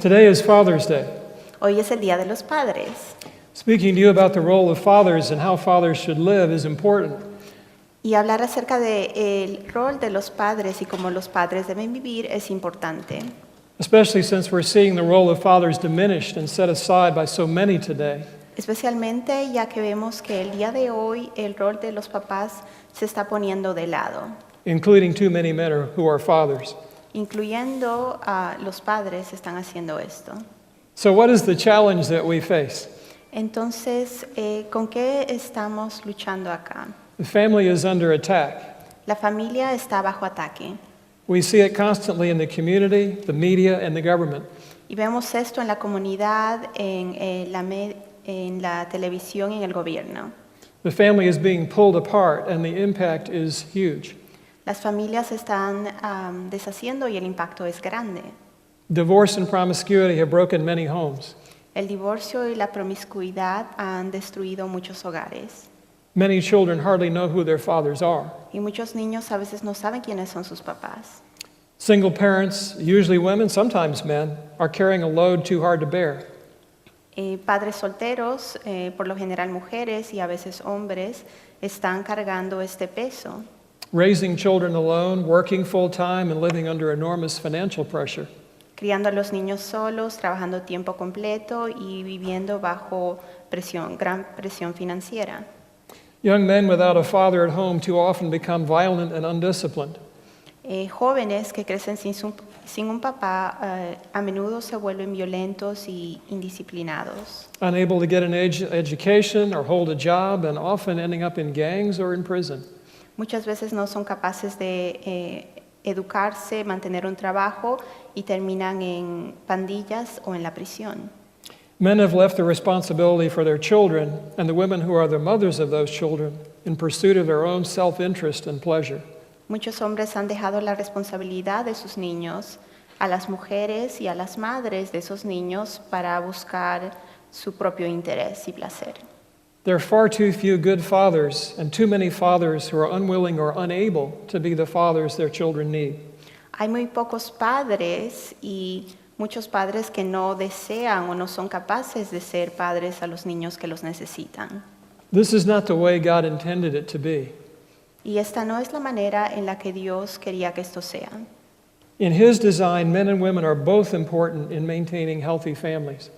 Today is Father's Day. Hoy es el Día de los Padres. Speaking to you about the role of fathers and how fathers should live is important. Y hablar acerca del rol de los padres y cómo los padres deben vivir es importante. Especially since we're seeing the role of fathers diminished and set aside by so many today. Especialmente ya que vemos que el día de hoy el rol de los papás se está poniendo de lado, Including too many men who are fathers. incluyendo a los padres están haciendo esto. So what is the challenge that we face? Entonces, ¿con qué estamos luchando acá? The family is under attack. La familia está bajo ataque We see it constantly in the community, the media, and the government. y vemos esto en la comunidad, en la televisión y en el gobierno. The family is being pulled apart and the impact is huge. Las familias se están deshaciendo y el impacto es grande. Divorce and promiscuity have broken many homes. El divorcio y la promiscuidad han destruido muchos hogares. Many children hardly know who their fathers are. Y muchos niños a veces no saben quiénes son sus papás. Single parents, usually women, sometimes men, are carrying a load too hard to bear. Padres solteros, por lo general mujeres y a veces hombres, están cargando este peso. Raising children alone, working full-time, and living under enormous financial pressure. Criando a los niños solos, trabajando tiempo completo y viviendo bajo gran presión financiera. Young men without a father at home too often become violent and undisciplined. Jóvenes que crecen sin un papá a menudo se vuelven violentos y indisciplinados. Unable to get an education or hold a job, and often ending up in gangs or in prison. Muchas veces no son capaces de educarse, mantener un trabajo y terminan en pandillas o en la prisión. Men have left the responsibility for their children and the women who are the mothers of those children in pursuit of their own self-interest and pleasure. Muchos hombres han dejado la responsabilidad de sus niños a las mujeres y a las madres de esos niños para buscar su propio interés y placer. There are far too few good fathers and too many fathers who are unwilling or unable to be the fathers their children need. Hay muy pocos padres y muchos padres que no desean o no son capaces de ser padres a los niños que los necesitan. This is not the way God intended it to be. Y esta no es la manera en la que Dios quería que esto sea. In His design, men and women are both important in maintaining healthy families.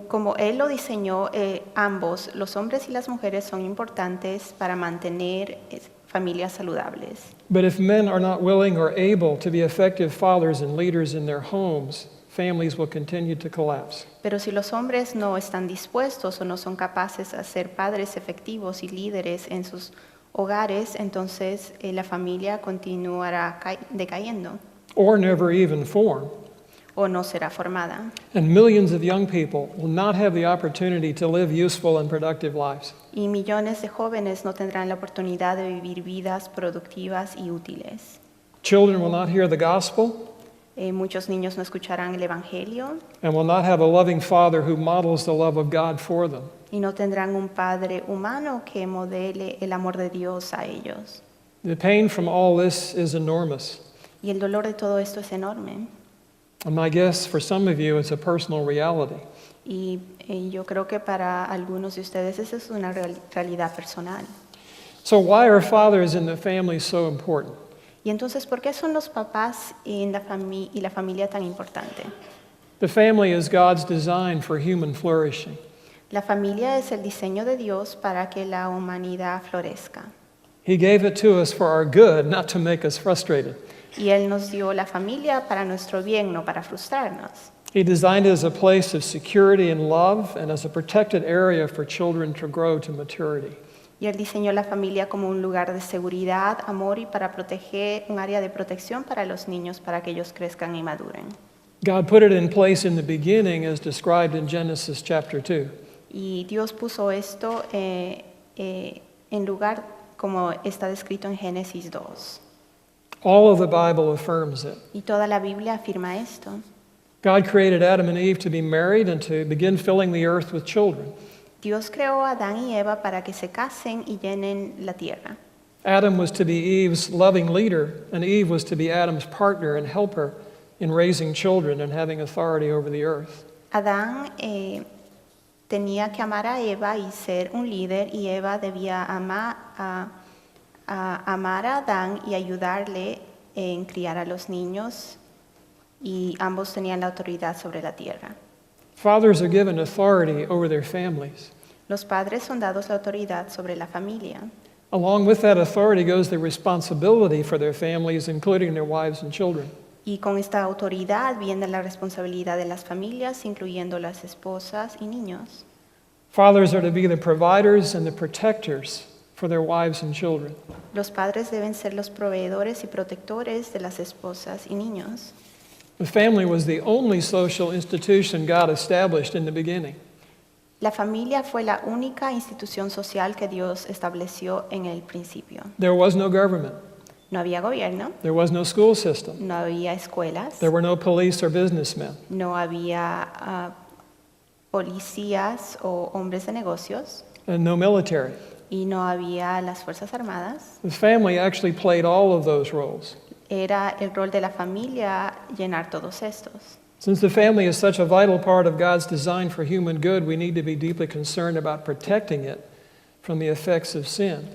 Como Él lo diseñó, ambos, los hombres y las mujeres, son importantes para mantener familias saludables. But if men are not willing or able to be effective fathers and leaders in their homes, families will continue to collapse. Pero si los hombres no están dispuestos o no son capaces de ser padres efectivos y líderes en sus hogares, entonces la familia continuará decayendo Or never even form. o no será formada. And millions of young people will not have the opportunity to live useful and productive lives. Y millones de jóvenes no tendrán la oportunidad de vivir vidas productivas y útiles. Children will not hear the gospel Muchos niños no escucharán el Evangelio and will not have a loving father who models the love of God for them. y no tendrán un padre humano que modele el amor de Dios a ellos. The pain from all this is enormous. Y el dolor de todo esto es enorme. And my guess for some of you, it's a personal reality. Y yo creo que para algunos de ustedes esa es una realidad personal. So why are fathers in the family so important? Y entonces, ¿por qué son los papás y la familia tan importante? The family is God's design for human flourishing. La familia es el diseño de Dios para que la humanidad florezca. He gave it to us for our good, not to make us frustrated. Y Él nos dio la familia para nuestro bien, no para frustrarnos. He designed it as a place of security and love and as a protected area for children to grow to maturity. Y Él diseñó la familia como un lugar de seguridad, amor y para proteger, un área de protección para los niños para que ellos crezcan y maduren. God put it in place in the beginning as described in Genesis chapter 2. Y Dios puso esto en lugar como está descrito en Génesis 2. All of the Bible affirms it. Y toda la Biblia afirma esto. God created Adam and Eve to be married and to begin filling the earth with children. Dios creó a Adán y Eva para que se casen y llenen la tierra. Adam was to be Eve's loving leader, and Eve was to be Adam's partner and helper in raising children and having authority over the earth. Adán tenía que amar a Eva y ser un líder, y Eva debía amar a Adán y ayudarle en criar a los niños, y ambos tenían la autoridad sobre la tierra. Fathers are given authority over their families. Los padres son dados la autoridad sobre la familia. Along with that authority goes the responsibility for their families, including their wives and children. Y con esta autoridad viene la responsabilidad de las familias, incluyendo las esposas y niños. Fathers are to be the providers and the protectors for their wives and children. Los padres deben ser los proveedores y protectores de las esposas y niños. The family was the only social institution God established in the beginning. La familia fue la única institución social que Dios estableció en el principio. There was no government. No había gobierno, There was no school system. no había escuelas, There were no police or businessmen. no había policías o hombres de negocios, And no military. y no había las Fuerzas Armadas. The family actually played all of those roles. Era el rol de la familia llenar todos estos. Since the family is such a vital part of God's design for human good, we need to be deeply concerned about protecting it from the effects of sin.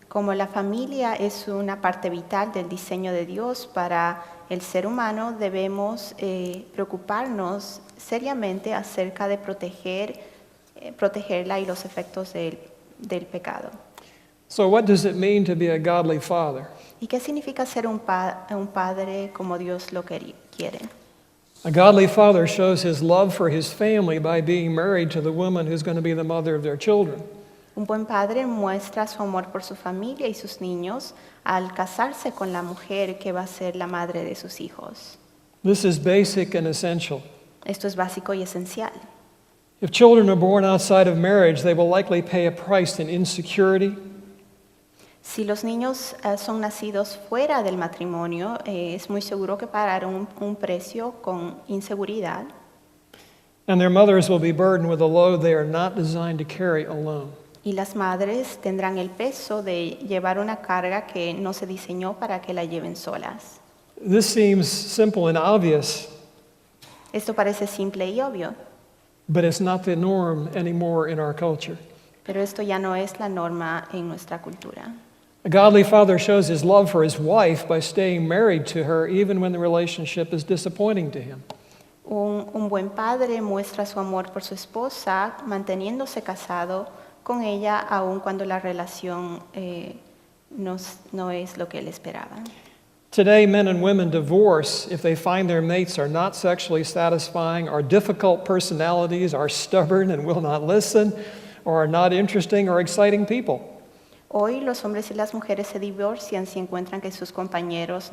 Como la familia es una parte vital del diseño de Dios para el ser humano, debemos preocuparnos seriamente acerca de protegerla y los efectos del pecado. So what does it mean to be a godly father? ¿Y qué significa ser un padre como Dios lo quiere? A godly father shows his love for his family by being married to the woman who's going to be the mother of their children. Un buen padre muestra su amor por su familia y sus niños al casarse con la mujer que va a ser la madre de sus hijos. This is basic and essential. Esto es básico y esencial. If children are born outside of marriage, they will likely pay a price in insecurity, Si los niños son nacidos fuera del matrimonio, es muy seguro que pagarán un precio con inseguridad, and their mothers will be burdened with a load they are not designed to carry alone. y las madres tendrán el peso de llevar una carga que no se diseñó para que la lleven solas. This seems simple and obvious, Esto parece simple y obvio, but it's not the norm anymore in our culture. pero esto ya no es la norma en nuestra cultura. A godly father shows his love for his wife by staying married to her even when the relationship is disappointing to him. Un buen padre muestra su amor por su esposa manteniéndose casado con ella aun cuando la relación no es lo que él esperaba. Today, men and women divorce if they find their mates are not sexually satisfying, are difficult personalities, are stubborn and will not listen, or are not interesting or exciting people. Hoy los hombres y las mujeres se divorcian si encuentran que sus compañeros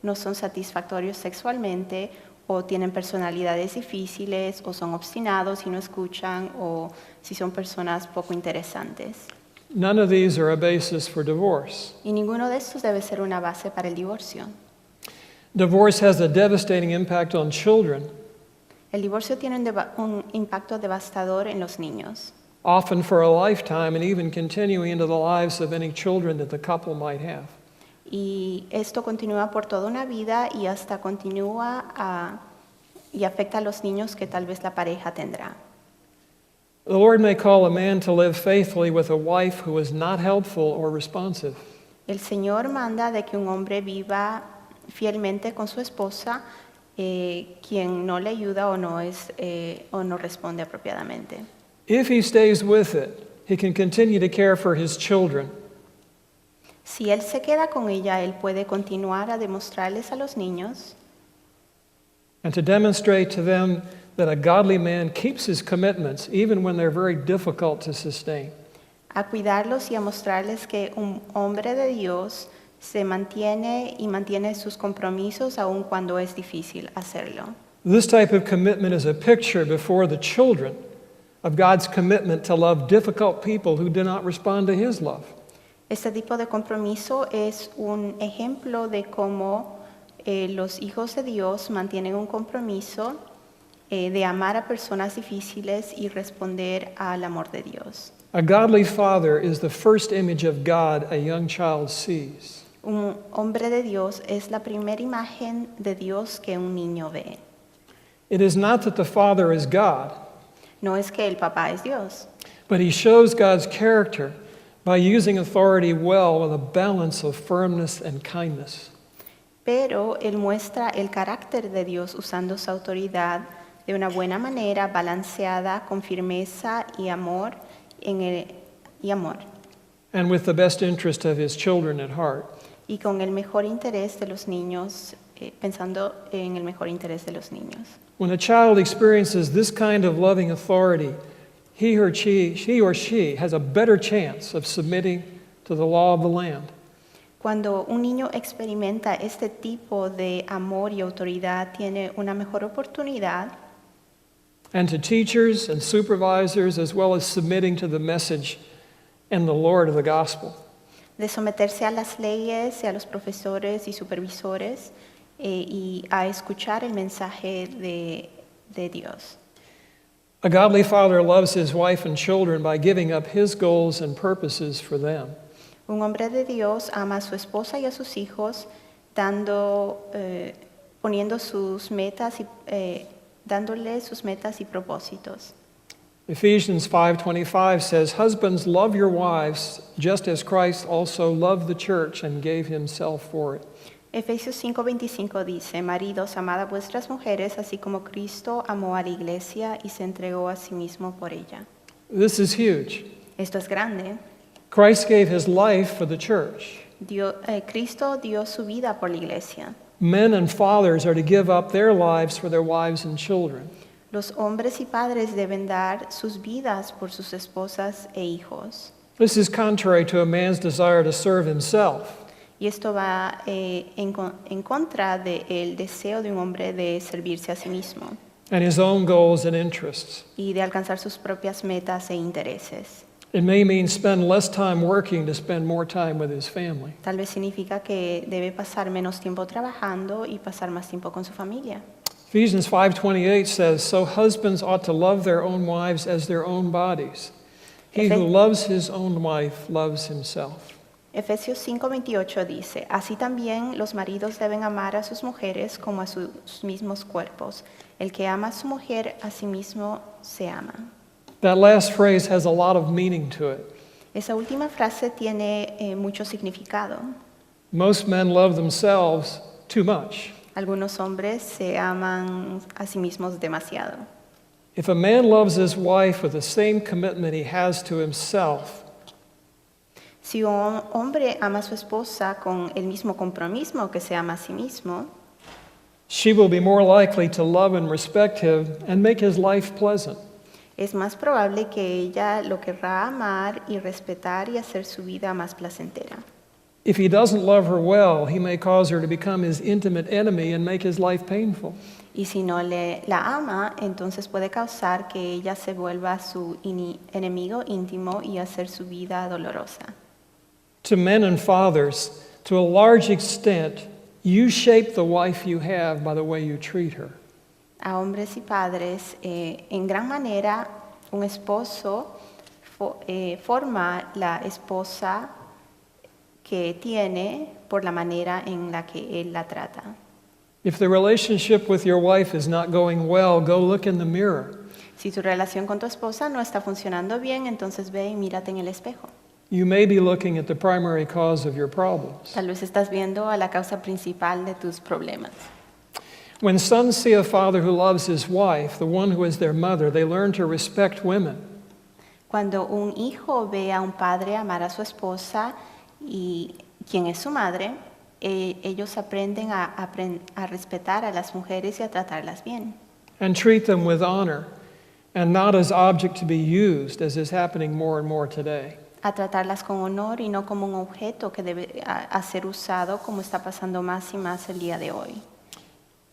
no son satisfactorios sexualmente, o tienen personalidades difíciles, o son obstinados y no escuchan, o si son personas poco interesantes. None of these are a basis for divorce. Y ninguno de estos debe ser una base para el divorcio. Divorce has a devastating impact on children, El divorcio tiene un impacto devastador en los niños, often for a lifetime and even continuing into the lives of any children that the couple might have. y esto continúa por toda una vida y hasta y afecta a los niños que tal vez la pareja tendrá. The Lord may call a man to live faithfully with a wife who is not helpful or responsive. El Señor manda de que un hombre viva fielmente con su esposa, quien no le ayuda o no responde apropiadamente. If he stays with it, he can continue to care for his children, Si él se queda con ella, él puede continuar a demostrarles a los niños and to demonstrate to them that a godly man keeps his commitments even when they're very difficult to sustain. a cuidarlos y a mostrarles que un hombre de Dios se mantiene y mantiene sus compromisos aun cuando es difícil hacerlo. This type of commitment is a picture before the children of God's commitment to love difficult people who do not respond to his love. Este tipo de compromiso es un ejemplo de cómo los hijos de Dios mantienen un compromiso de amar a personas difíciles y responder al amor de Dios. A godly father is the first image of God a young child sees. Un hombre de Dios es la primera imagen de Dios que un niño ve. It is not that the father is God, No es que el papá es Dios, but he shows God's character by using authority well with a balance of firmness and kindness. pero él muestra el carácter de Dios usando su autoridad de una buena manera, balanceada, con firmeza y amor, And with the best interest of his children at heart. y con el mejor interés de los niños, pensando en el mejor interés de los niños. When a child experiences this kind of loving authority, he or she has a better chance of submitting to the law of the land. Cuando un niño experimenta este tipo de amor y autoridad, tiene una mejor oportunidad And to teachers and supervisors, as well as submitting to the message and the Lord of the gospel. de someterse a las leyes y a los profesores y supervisores y a escuchar el mensaje de Dios. A godly father loves his wife and children by giving up his goals and purposes for them. Un hombre de Dios ama a su esposa y a sus hijos, poniendo sus metas y dándole sus metas y propósitos. Ephesians 5:25 says, "Husbands, love your wives, just as Christ also loved the church and gave himself for it." Efesios 5:25 dice, maridos, amad a vuestras mujeres, así como Cristo amó a la iglesia y se entregó a sí mismo por ella. This is huge. Esto es grande. Christ gave his life for the church. Cristo dio su vida por la iglesia. Men and fathers are to give up their lives for their wives and children. Los hombres y padres deben dar sus vidas por sus esposas e hijos. This is contrary to a man's desire to serve himself. Y esto va en contra del deseo de un hombre de servirse a sí mismo And his own goals and interests. y de alcanzar sus propias metas e intereses. It may mean spend less time working to spend more time with his family. Tal vez significa que debe pasar menos tiempo trabajando y pasar más tiempo con su familia. Ephesians 5:28 says, "So husbands ought to love their own wives as their own bodies. He who loves his own wife loves himself." Efesios 5:28 dice, así también los maridos deben amar a sus mujeres como a sus mismos cuerpos. El que ama a su mujer, a sí mismo se ama. That last phrase has a lot of meaning to it. Esa última frase tiene mucho significado. Most men love themselves too much. Algunos hombres se aman a sí mismos demasiado. If a man loves his wife with the same commitment he has to himself, Si un hombre ama a su esposa con el mismo compromiso que se ama a sí mismo, she will be more likely to love and respect him and make his life pleasant. es más probable que ella lo querrá amar y respetar y hacer su vida más placentera. If he doesn't love her well, he may cause her to become his intimate enemy and make his life painful. Y si no la ama, entonces puede causar que ella se vuelva su enemigo íntimo y hacer su vida dolorosa. To men and fathers, to a large extent, you shape the wife you have by the way you treat her. A hombres y padres, en gran manera, un esposo forma la esposa que tiene por la manera en la que él la trata. If the relationship with your wife is not going well, go look in the mirror. Si tu relación con tu esposa no está funcionando bien, entonces ve y mírate en el espejo. You may be looking at the primary cause of your problems. Tal vez estás viendo a la causa principal de tus problemas. When sons see a father who loves his wife, the one who is their mother, they learn to respect women. Cuando un hijo ve a un padre amar a su esposa y quien es su madre, ellos aprenden a respetar a las mujeres y a tratarlas bien. And treat them with honor, and not as object to be used, as is happening more and more today. A tratarlas con honor y no como un objeto que debe a ser usado como está pasando más y más el día de hoy.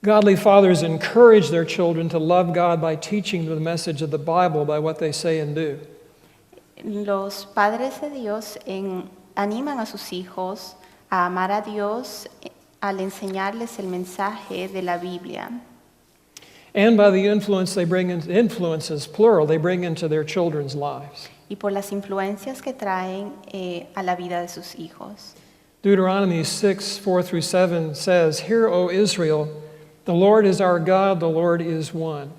Godly fathers encourage their children to love God by teaching them the message of the Bible by what they say and do. Los padres de Dios animan a sus hijos a amar a Dios al enseñarles el mensaje de la Biblia. And by the influences plural, they bring into their children's lives. Y por las influencias que traen a la vida de sus hijos. Deuteronomy 6:4-7 says, "Hear, O Israel, the Lord is our God, the Lord is one.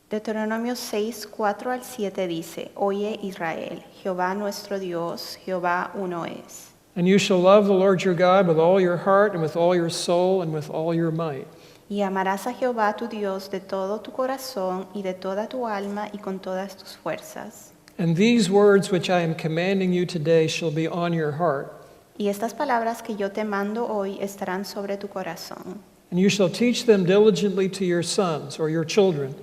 Deuteronomio 6, 4 al 7 dice, Oye Israel, Jehová nuestro Dios, Jehová uno es. And you shall love the Lord your God with all your heart and with all your soul and with all your might." Y amarás a Jehová tu Dios de todo tu corazón y de toda tu alma y con todas tus fuerzas. And these words which I am commanding you today shall be on your heart. Y estas palabras que yo te mando hoy estarán sobre tu corazón. And you shall teach them diligently to your sons or your children,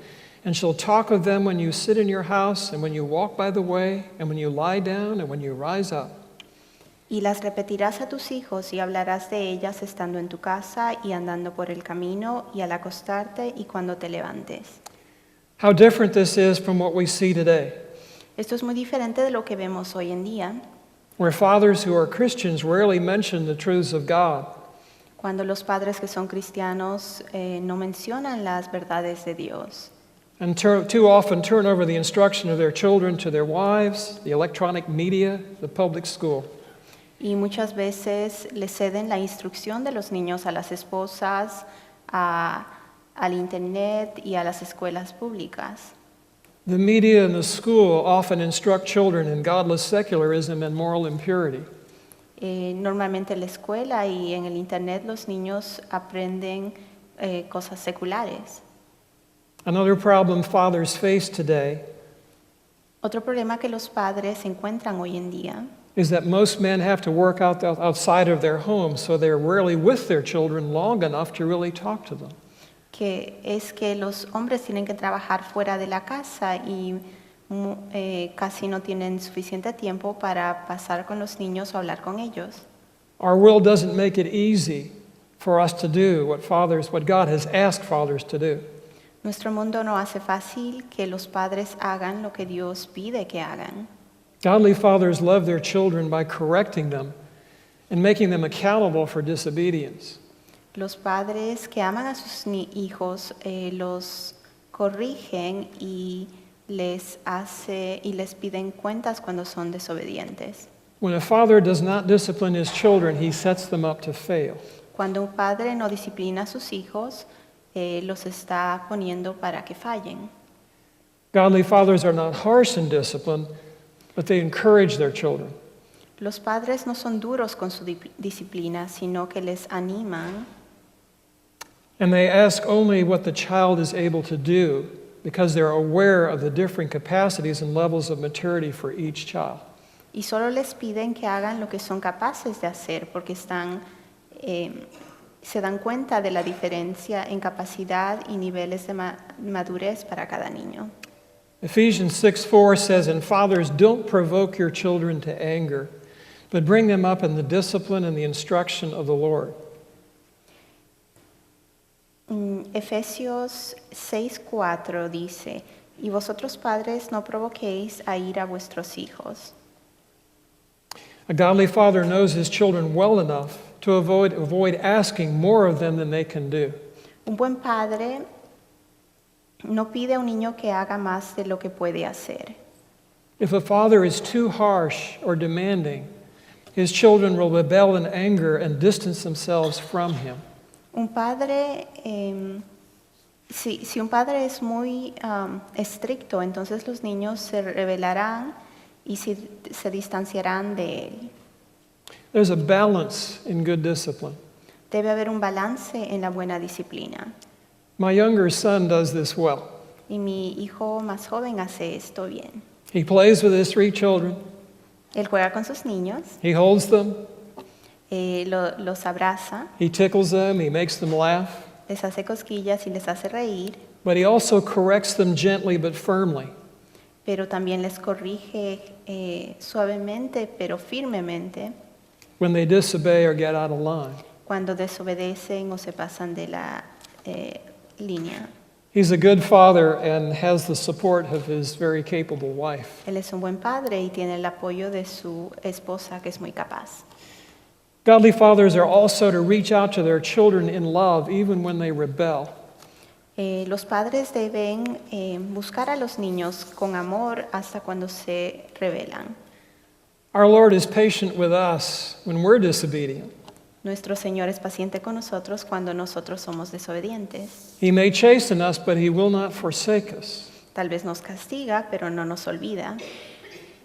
and shall talk of them when you sit in your house, and when you walk by the way, and when you lie down, and when you rise up. Y las repetirás a tus hijos y hablarás de ellas estando en tu casa y andando por el camino y al acostarte y cuando te levantes. How different this is from what we see today, Esto es muy diferente de lo que vemos hoy en día, where fathers who are Christians rarely mention the truths of God. cuando los padres que son cristianos no mencionan las verdades de Dios. And too often turn over the instruction of their children to their wives, the electronic media, the public school. Y muchas veces le ceden la instrucción de los niños a las esposas, al internet y a las escuelas públicas. The media and the school often instruct children in godless secularism and moral impurity. Normalmente en la escuela y en el internet los niños aprenden cosas seculares. Another problem fathers face today Otro problema que los padres encuentran hoy en día is that most men have to work outside of their home, so they're rarely with their children long enough to really talk to them. que es que los hombres tienen que trabajar fuera de la casa y casi no tienen suficiente tiempo para pasar con los niños o hablar con ellos. Our world doesn't make it easy for us to do what God has asked fathers to do. Nuestro mundo no hace fácil que los padres hagan lo que Dios pide que hagan. Godly fathers love their children by correcting them and making them accountable for disobedience. Los padres que aman a sus hijos los corrigen y les piden cuentas cuando son desobedientes. When a father does not discipline his children, he sets them up to fail. Cuando un padre no disciplina a sus hijos, los está poniendo para que fallen. Godly fathers are not harsh in discipline, but they encourage their children. Los padres no son duros con su disciplina, sino que les animan. And they ask only what the child is able to do because they're aware of the differing capacities and levels of maturity for each child. Y solo les piden que hagan lo que son capaces de hacer porque se dan cuenta de la diferencia en capacidad y niveles de madurez para cada niño. Ephesians 6:4 says, "And fathers, don't provoke your children to anger, but bring them up in the discipline and the instruction of the Lord." Efesios 6:4 dice, y vosotros padres no provoquéis a ira a vuestros hijos. A godly father knows his children well enough to avoid asking more of them than they can do. Un buen padre no pide a un niño que haga más de lo que puede hacer. If a father is too harsh or demanding, his children will rebel in anger and distance themselves from him. Un padre, si un padre es muy estricto, entonces los niños se rebelarán y se distanciarán de él. There's a balance in good discipline. Debe haber un balance en la buena disciplina. My younger son does this well. Y mi hijo más joven hace esto bien. He plays with his 3 children. Él juega con sus niños, He holds them. los abraza, He tickles them. He makes them laugh. les hace cosquillas y les hace reír, But he also corrects them gently but firmly. pero también les corrige suavemente pero firmemente When they disobey or get out of line. cuando desobedecen o se pasan de la línea. He's a good father and has the support of his very capable wife. Él es un buen padre y tiene el apoyo de su esposa que es muy capaz. Godly fathers are also to reach out to their children in love even when they rebel. Los padres deben buscar a los niños con amor hasta cuando se rebelan. Our Lord is patient with us when we're disobedient. Nuestro Señor es paciente con nosotros cuando nosotros somos desobedientes. He may chasten us, but He will not forsake us. Tal vez nos castiga, pero no nos olvida.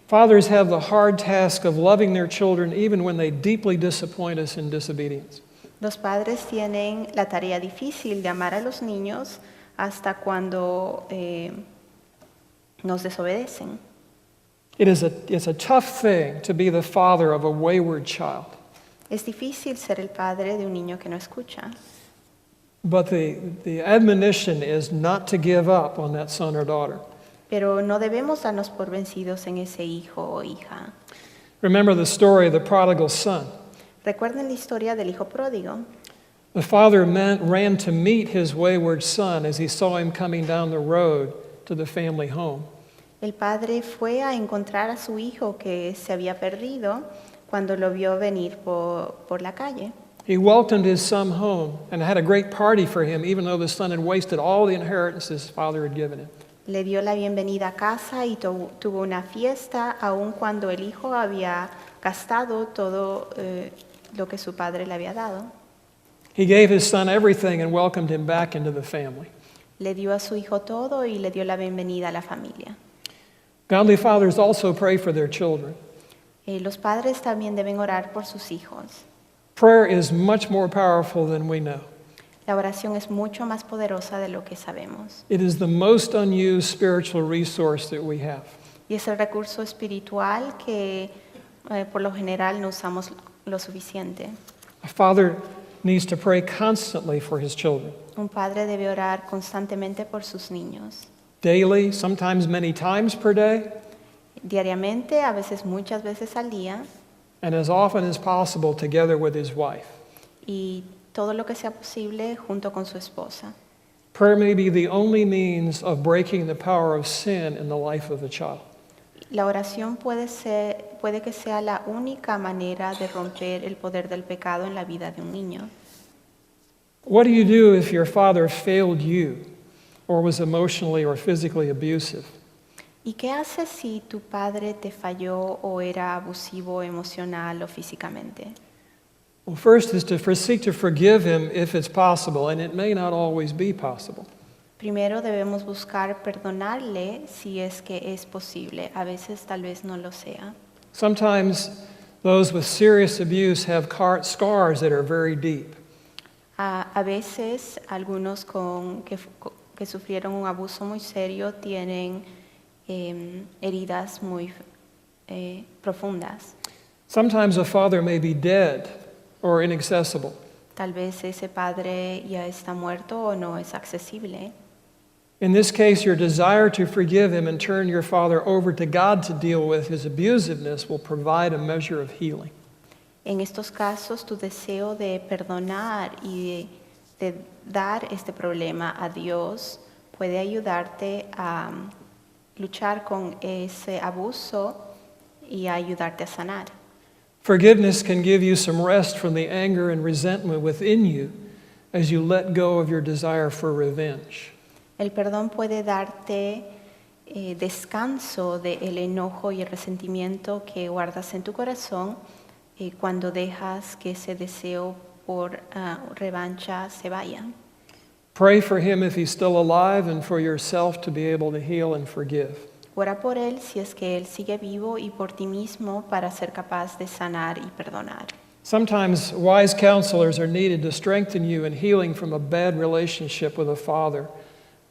Fathers have the hard task of loving their children even when they deeply disappoint us in disobedience. Los padres tienen la tarea difícil de amar a los niños hasta cuando nos desobedecen. It's a tough thing to be the father of a wayward child. Es difícil ser el padre de un niño que no escucha, But the admonition is not to give up on that son or daughter. pero no debemos darnos por vencidos en ese hijo o hija. Remember the story of the prodigal son. Recuerden la historia del hijo pródigo. The father ran to meet his wayward son as he saw him coming down the road to the family home. El padre fue a encontrar a su hijo que se había perdido cuando lo vio venir por la calle. He welcomed his son home and had a great party for him, even though the son had wasted all the inheritance his father had given him. Le dio la bienvenida a casa y tuvo una fiesta, aun cuando el hijo había gastado todo lo que su padre le había dado. He gave his son everything and welcomed him back into the family. Le dio a su hijo todo y le dio la bienvenida a la familia. Godly fathers also pray for their children. Los padres también deben orar por sus hijos. Prayer is much more powerful than we know. La oración es mucho más poderosa de lo que sabemos. It is the most unused spiritual resource that we have. Y es el recurso espiritual que por lo general no usamos lo suficiente. A father needs to pray constantly for his children. Un padre debe orar constantemente por sus niños. Daily, sometimes many times per day, Diariamente, a veces muchas veces al día, and as often as possible together with his wife. y todo lo que sea posible junto con su esposa. Prayer may be the only means of breaking the power of sin in the life of a child. La oración puede que sea la única manera de romper el poder del pecado en la vida de un niño. What do you do if your father failed you or was emotionally or physically abusive? ¿Y qué haces si tu padre te falló o era abusivo emocional o físicamente? Well, first is to seek to forgive him if it's possible, and it may not always be possible. Primero debemos buscar perdonarle si es que es posible. A veces tal vez no lo sea. Sometimes those with serious abuse have scars that are very deep. A veces algunos que sufrieron un abuso muy serio tienen heridas muy profundas. Sometimes a father may be dead or inaccessible. Tal vez ese padre ya está muerto o no es accesible. In this case, your desire to forgive him and turn your father over to God to deal with his abusiveness will provide a measure of healing. En estos casos, tu deseo de perdonar y de dar este problema a Dios puede ayudarte a luchar con ese abuso y a ayudarte a sanar. Forgiveness can give you some rest from the anger and resentment within you as you let go of your desire for revenge. El perdón puede darte descanso del enojo y el resentimiento que guardas en tu corazón cuando dejas que ese deseo por revancha se vaya. Pray for him if he's still alive and for yourself to be able to heal and forgive. Ora por él si es que él sigue vivo y por ti mismo para ser capaz de sanar y perdonar. Sometimes wise counselors are needed to strengthen you in healing from a bad relationship with a father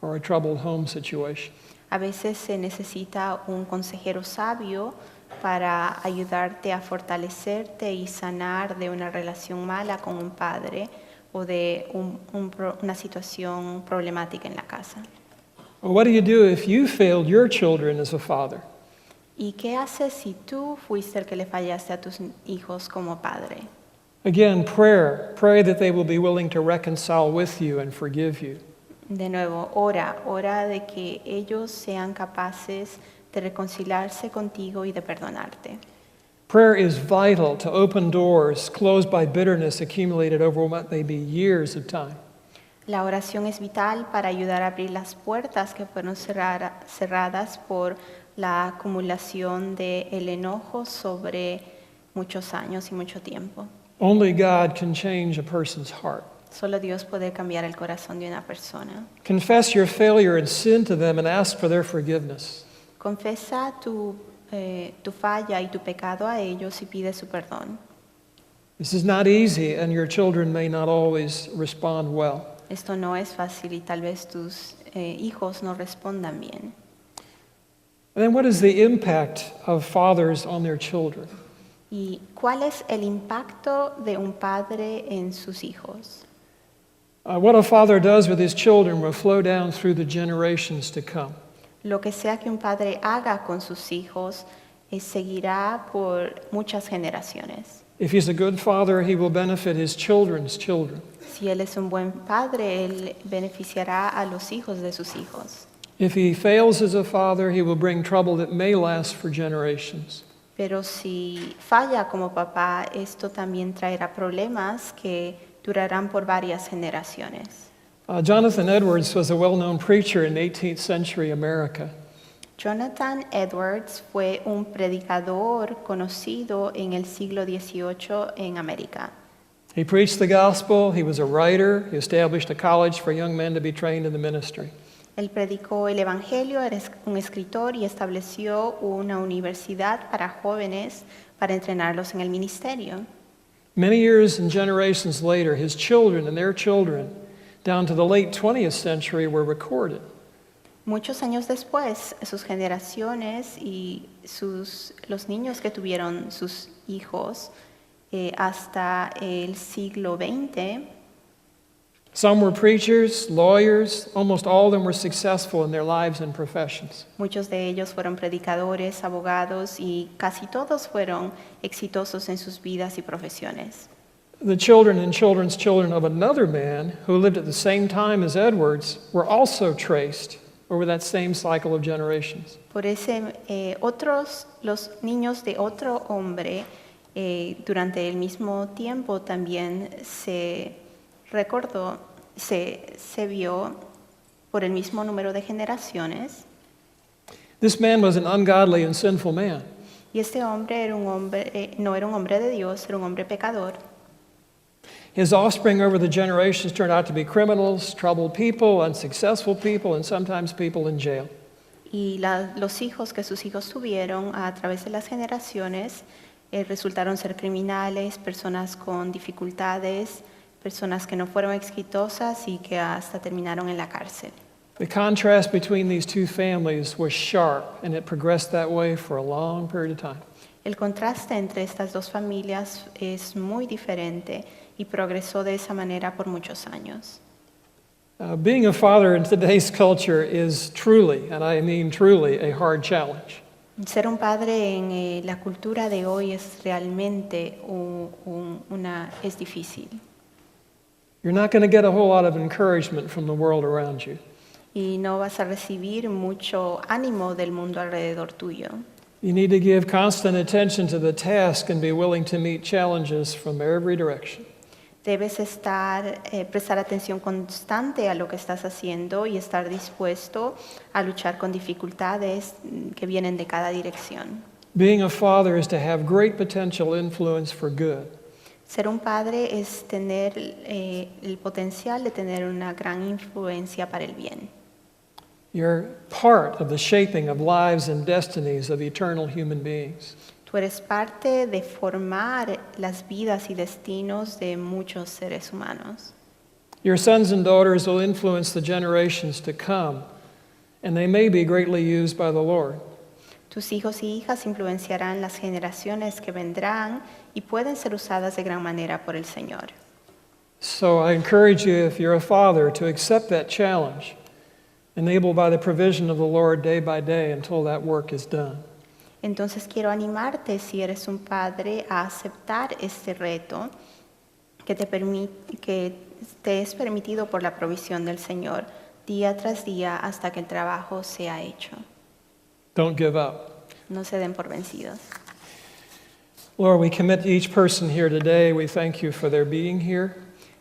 or a troubled home situation. A veces se necesita un consejero sabio para ayudarte a fortalecerte y sanar de una relación mala con un padre o de una situación problemática en la casa. Well, what do you do if you failed your children as a father? ¿Y qué haces si tú fuiste el que le fallaste a tus hijos como padre? Again, prayer. Pray that they will be willing to reconcile with you and forgive you. De nuevo, ora de que ellos sean capaces de reconciliarse contigo y de perdonarte. Prayer is vital to open doors closed by bitterness accumulated over what may be years of time. La oración es vital para ayudar a abrir las puertas que fueron cerradas por la acumulación de el enojo sobre muchos años y mucho tiempo. Only God can change a person's heart. Solo Dios puede cambiar el corazón de una persona. Confess your failure and sin to them and ask for their forgiveness. Confesa tu falla y tu pecado a ellos y pide su perdón. This is not easy, and your children may not always respond well. Esto no es fácil y tal vez tus hijos no respondan bien. And then what is the impact of fathers on their children? ¿Y cuál es el impacto de un padre en sus hijos? What a father does with his children will flow down through the generations to come. Lo que sea que un padre haga con sus hijos seguirá por muchas generaciones. If he's a good father, he will benefit his children's children. Si él es un buen padre, él beneficiará a los hijos de sus hijos. If he fails as a father, he will bring trouble that may last for generations. Pero si falla como papá, esto también traerá problemas que durarán por varias generaciones. Jonathan Edwards was a well-known preacher in 18th century America. Jonathan Edwards fue un predicador conocido en el siglo XVIII en América. He preached the gospel, he was a writer, he established a college for young men to be trained in the ministry. Él predicó el Evangelio, era un escritor y estableció una universidad para jóvenes para entrenarlos en el ministerio. Many years and generations later, his children and their children, down to the late 20th century, were recorded. Muchos años después, sus generaciones y los niños que tuvieron sus hijos hasta el siglo XX, Some were preachers, lawyers, almost all of them were successful in their lives and professions. muchos de ellos fueron predicadores, abogados y casi todos fueron exitosos en sus vidas y profesiones. The children and children's children of another man who lived at the same time as Edwards were also traced over that same cycle of generations. Por los niños de otro hombre durante el mismo tiempo también se recordó, se vio por el mismo número de generaciones. This man was an ungodly and sinful man. Y este hombre no era un hombre de Dios, era un hombre pecador. His offspring over the generations turned out to be criminals, troubled people, unsuccessful people, and sometimes people in jail. Y los hijos que sus hijos tuvieron a través de las generaciones resultaron ser criminales, personas con dificultades, personas que no fueron exitosas y que hasta terminaron en la cárcel. The contrast between these two families was sharp, and it progressed that way for a long period of time. El contraste entre estas dos familias es muy diferente y progresó de esa manera por muchos años. Being a father in today's culture is truly, and I mean truly, a hard challenge. Ser un padre en la cultura de hoy es realmente es difícil. You're not going to get a whole lot of encouragement from the world around you. Y no vas a recibir mucho ánimo del mundo alrededor tuyo. You need to give constant attention to the task and be willing to meet challenges from every direction. Debes prestar atención constante a lo que estás haciendo y estar dispuesto a luchar con dificultades que vienen de cada dirección. Being a father is to have great potential influence for good. Ser un padre es tener el potencial de tener una gran influencia para el bien. You're part of the shaping of lives and destinies of eternal human beings. Tú eres parte de formar las vidas y destinos de muchos seres humanos. Your sons and daughters will influence the generations to come, and they may be greatly used by the Lord. Tus hijos y hijas influenciarán las generaciones que vendrán y pueden ser usadas de gran manera por el Señor. So I encourage you, if you're a father, to accept that challenge, enabled by the provision of the Lord day by day until that work is done. Entonces quiero animarte, si eres un padre, a aceptar este reto que te es permitido por la provisión del Señor día tras día hasta que el trabajo sea hecho. Don't give up. No se den por vencidos. Lord, we commit each person here today. We thank you for their being here.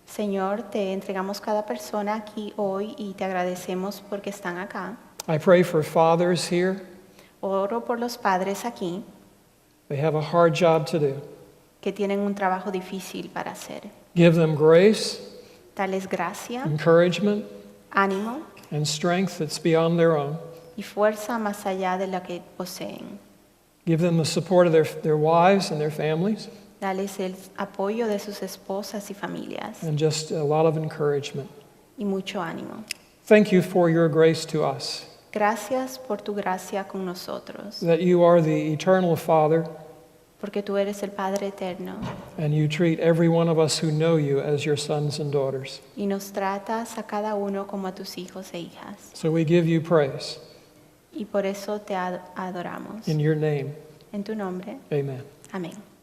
Señor, te entregamos cada persona aquí hoy y te agradecemos porque están acá. I pray for fathers here. Oro por los padres aquí They have a hard job to do. que tienen un trabajo difícil para hacer. Give them grace, Dales gracia, encouragement, ánimo and strength that's beyond their own. y fuerza más allá de la que poseen. Give them the support of their wives and their families, Dales el apoyo de sus esposas y familias and just a lot of encouragement. y mucho ánimo. Thank you for your grace to us, Gracias por tu gracia con nosotros, that you are the eternal Father, porque tú eres el Padre eterno and you treat every one of us who know you as your sons and daughters. y nos tratas a cada uno como a tus hijos e hijas. So we give you praise. Y por eso te adoramos. In your name, En tu nombre, amen. amén.